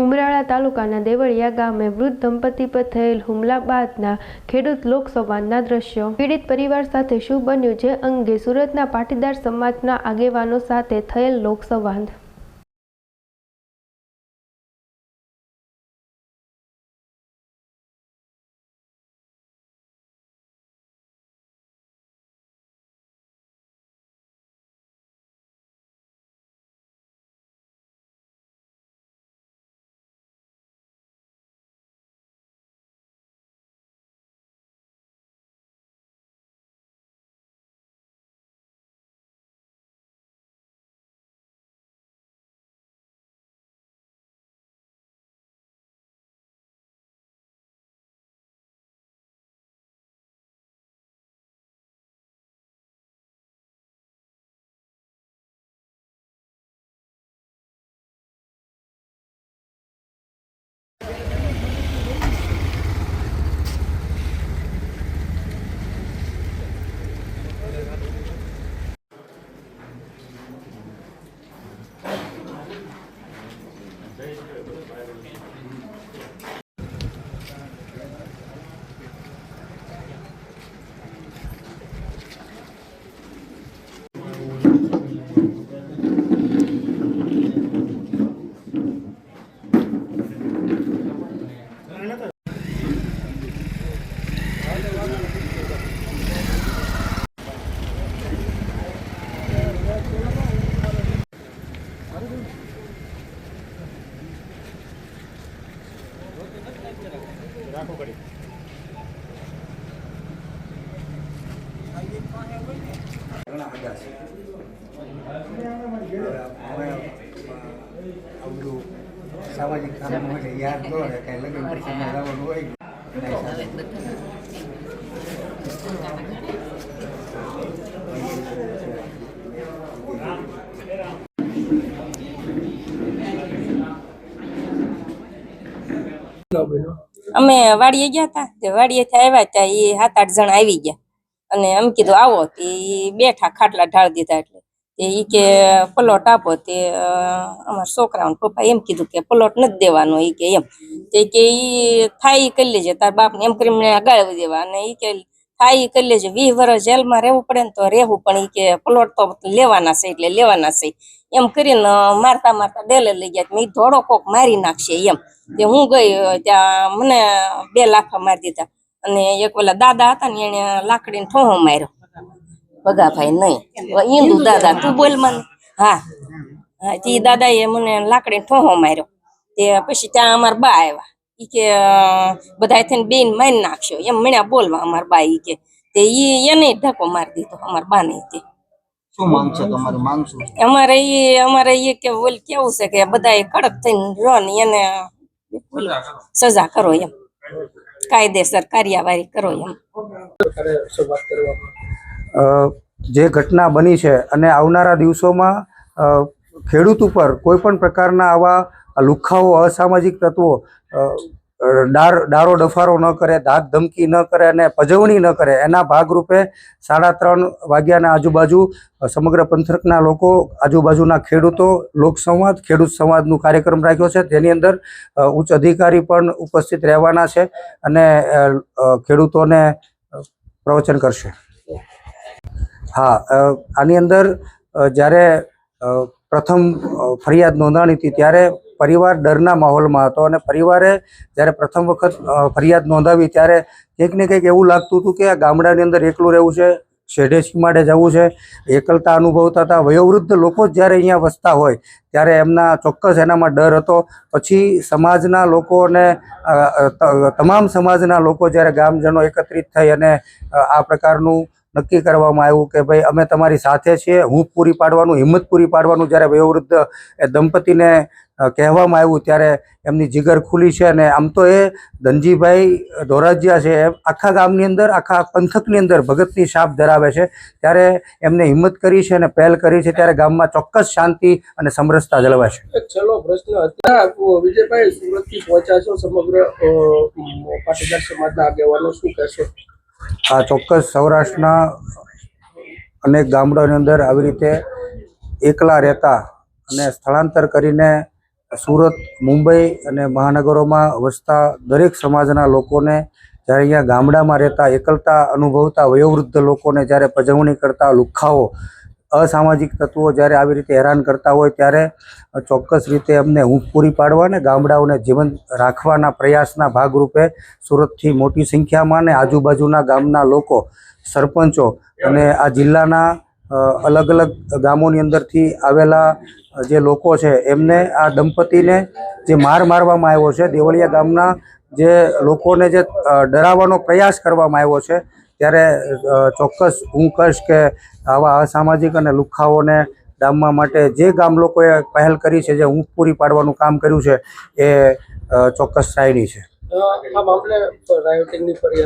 ઉમરાળા તાલુકાના દેવળિયા ગામે વૃદ્ધ દંપતી પર થયેલ હુમલા બાદના ખેડૂત લોકસંવાદના દ્રશ્યો। પીડિત પરિવાર સાથે શું બન્યું, જે અંગે સુરતના પાટીદાર સમાજના આગેવાનો સાથે થયેલ લોકસંવાદ। सामाजिक काम में याद दो है कहीं लगे परीक्षा में लगा वो एक અમે વાડીએ ગયા હતા તે વાડીએથી આવ્યા હતા એ 7-8 જણ આવી ગયા અને એમ કીધું આવો તે બેઠા ખાટલા ઢાળ દીધા એટલે એ કે પ્લોટ આપો તે અમારા છોકરાઓને પપ્પા એમ કીધું કે પ્લોટ નથી દેવાનો એ કે એમ તે કે ઈ થાય કરી લેજે તાર બાપને એમ કરીને ગાળવી દેવા અને એ કે થાય કરી લેજે 20 વર્ષ જેલમાં રહેવું પડે ને તો રહેવું પણ એ કે પ્લોટ તો લેવાના છે એટલે લેવાના છે એમ કરીને મારતા મારતા ડેલે લઈ ગયા મેં ધોળો કોક મારી નાખશે એમ તે હું ગઈ ત્યાં મને 2 લાફા મારી દીધા અને એક ઓલા દાદા હતા ને એને લાકડીને ઠોહો માર્યો ભગાભાઈ નહીં ઈંદુ દાદા તું બોલ મને હા હા તે દાદાએ મને લાકડીને ઠોહો માર્યો તે પછી ત્યાં અમારા બા આવ્યા ઈ કે બધા થઈને બેન મારી નાખશો એમ મને બોલવા અમારા બા ઈ કે તે ઈ એને ધક્કો મારી દીધો અમારા બા ને તે શું માંગ છે તમારી માંગ શું અમારે એ કે બોલ કેવું છે કે બધાએ કડક થઈને રહો ને એને સજા કરો એમ કાયદેસર કાર્યવાહી કરો એમ જે ઘટના બની છે અને આવનારા દિવસોમાં ખેડૂત ઉપર કોઈ પણ પ્રકારના આવા લુખાઓ અસામાજિક તત્વો ડારો ડફારો ન કરે, ધાક ધમકી ન કરે અને પજવણી ન કરે એના ભાગરૂપે 3:30 વાગ્યાના આજુબાજુ સમગ્ર પંથકના લોકો, આજુબાજુના ખેડૂતો લોકસંવાદ, ખેડૂત સંવાદનું કાર્યક્રમ રાખ્યો છે। તેની અંદર ઉચ્ચ અધિકારી પણ ઉપસ્થિત રહેવાના છે અને ખેડૂતોને પ્રવચન કરશે। હા, આની અંદર જ્યારે પ્રથમ ફરિયાદ નોંધાણી હતી ત્યારે પરિવાર ડરના માહોલમાં હતો અને પરિવારે જ્યારે પ્રથમ વખત ફરિયાદ નોંધાવી ત્યારે કંઈક ને કંઈક એવું લાગતું હતું કે આ ગામડાની અંદર એકલું રહેવું છે, શેઢે સીમાડે જવું છે, એકલતા અનુભવતા હતા। વયોવૃદ્ધ લોકો જ જ્યારે અહીંયા વસતા હોય ત્યારે એમના ચોક્કસ એનામાં ડર હતો। પછી સમાજના લોકોને તમામ સમાજના લોકો જ્યારે ગામજનો એકત્રિત થઈ અને આ પ્રકારનું નક્કી કરવામાં આવ્યું કે ભાઈ અમે તમારી સાથે છીએ, હૂંફ પૂરી પાડવાનું, હિંમત પૂરી પાડવાનું જ્યારે વયોવૃદ્ધ દંપતીને કહેવામાં આવ્યું ત્યારે એમની જીગર ખુલી છે। અને આમ તો એ ધનજીભાઈ ધોરાજીયા છે એ આખા ગામની અંદર, આખા પંથકની અંદર ભગતની છાપ ધરાવે છે, ત્યારે એમને હિંમત કરી છે અને પહેલ કરી છે ત્યારે ગામમાં ચોક્કસ શાંતિ અને સમરસતા જળવાશે। ચલો પ્રશ્ન હતા વિજયભાઈ, સુરતથી પહોંચ્યા છો, સમગ્ર પાટીદાર સમાજના આગેવાનો શું કહેશો? આ ચોક્કસ સૌરાષ્ટ્રના અનેક ગામડાઓની અંદર આવી રીતે એકલા રહેતા અને સ્થળાંતર કરીને સુરત, મુંબઈ અને મહાનગરોમાં વસતા દરેક સમાજના લોકોને, જ્યારે અહીંયા ગામડામાં રહેતા એકલતા અનુભવતા વયોવૃદ્ધ લોકોને જ્યારે પજવણી કરતા લુખ્ખાઓ, અસામાજિક તત્વો જ્યારે આવી રીતે હેરાન કરતા હોય ત્યારે ચોક્કસ રીતે અમને હૂંફ પૂરી પાડવા અને ગામડાઓને જીવંત રાખવાના પ્રયાસના ભાગરૂપે સુરતથી મોટી સંખ્યામાં અને આજુબાજુના ગામના લોકો, સરપંચો અને આ જિલ્લાના અલગ અલગ ગામોની અંદરથી આવેલા જે લોકો છે એમને આ દંપતીને જે મારવામાં આવ્યો છે, દેવળિયા ગામના જે લોકોને જે ડરાવવાનો પ્રયાસ કરવામાં આવ્યો છે, ત્યારે ચોક્કસ હું કહીશ કે આવા અસામાજિક અને લુખ્ખાઓને ડામવા માટે જે ગામ લોકોએ પહેલ કરી છે, જે ઊંઘ પૂરી પાડવાનું કામ કર્યું છે, એ ચોક્કસ શાયરી છે. આ મામલે રાયોટિંગની ફરિયાદ